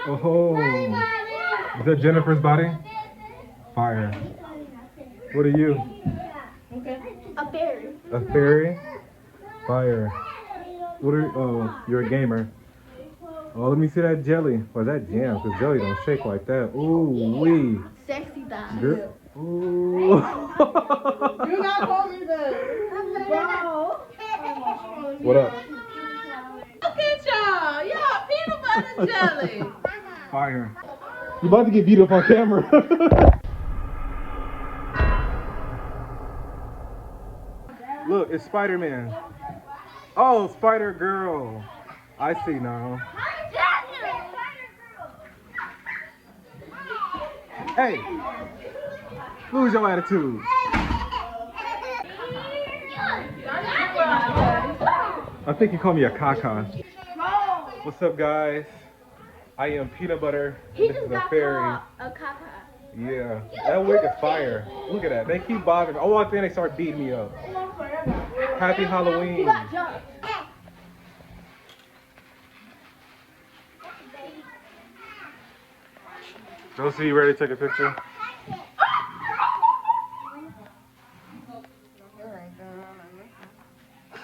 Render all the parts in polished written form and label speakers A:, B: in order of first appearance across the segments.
A: Oh, is that Jennifer's body? Fire. What are you?
B: A fairy.
A: A fairy? Fire. What are you? Oh, you're a gamer. Oh, let me see that jelly. Or that jam, because jelly don't shake like that. Ooh, wee.
B: Sexy thighs.
A: Girl. Ooh.
C: You not call me that. Bro.
A: What up?
C: Look at y'all. Y'all peanut butter jelly.
A: Fire. You about to get beat up on camera. Look, it's Spider-Man. Oh, Spider-Girl. I see now. Hey, lose your attitude. I think you call me a caca. What's up, guys? I am Peanut Butter. This is a fairy.
B: A caca.
A: Yeah, that wig is fire. Look at that. They keep bothering me. Oh, I think they start beating me up. Happy Halloween. Josie, you ready to take a picture?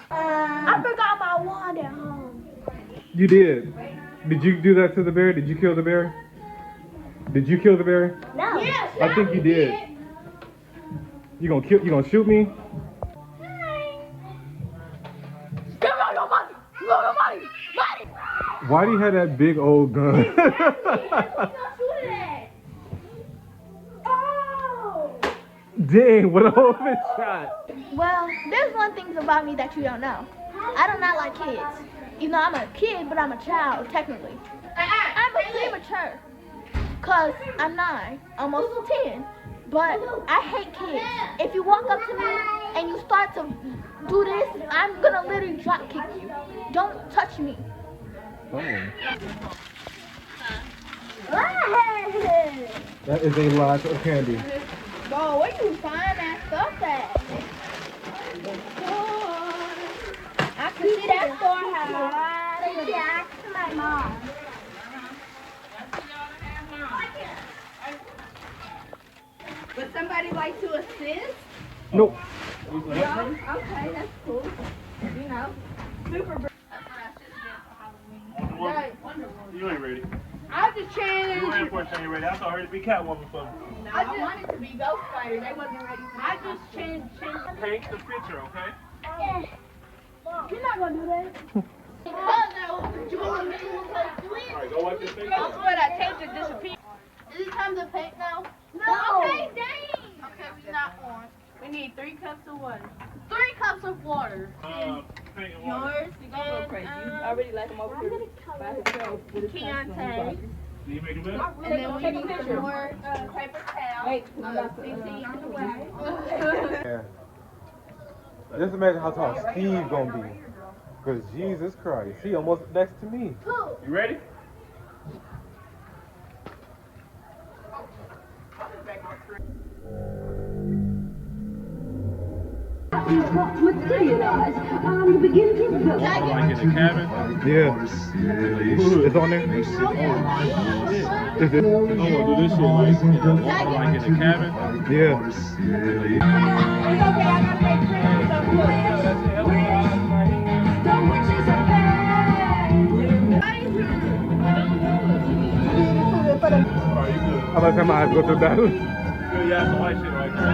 B: I forgot my wand at home.
A: You did. Did you do that to the bear? Did you kill the bear? Did you kill the bear?
B: No. Yes,
A: I think you did. You gonna kill? You gonna shoot me?
B: Give me all your money. Give me all your money. Money.
A: Why do you have that big old gun? Dang, what a whole bit shot.
B: Well, there's one thing about me that you don't know. I do not like kids. You know, I'm a kid, but I'm a child, technically. I'm a premature, because I'm 9, almost 10. But I hate kids. If you walk up to me and you start to do this, I'm going to literally drop kick you. Don't touch me.
A: Oh. That is a lot of candy.
B: Bro, where you find that stuff at? I can see that storehouse. Ask my mom. Would somebody like to assist?
A: Nope.
B: No? Okay, that's cool. You know, super.
D: You ain't ready.
B: I just changed.
D: You ain't first thing ready. I saw her to be Catwoman for me.
B: No, I wanted to be Ghost Fighter. They wasn't ready for me. I just changed.
D: Paint the picture, okay?
B: You're not gonna do that.
D: Alright, go wipe your face off.
B: Where that tape just disappeared. Is it time to paint now? No. Okay, dang. Okay, we're not on. We need 3 cups of water. 3 cups of water.
D: Paint and water.
B: Yours and
C: You already like him over here by himself.
B: Keontae.
D: Do you make it better?
B: And then we need some more paper towels.
C: Wait,
B: CC on the way.
A: Yeah. Just imagine how tall Steve gonna be. Cause Jesus Christ, he almost next to me.
D: You ready?
E: Materialize and begin to build.
D: Like in the cabin?
A: Yeah. It's on there? Is it?
D: I want to do this shit like in the cabin.
A: Yeah.
D: Alright, you good.
A: I'm about to have my eyes go to the bathroom.
D: Good, yeah, some white shit right there.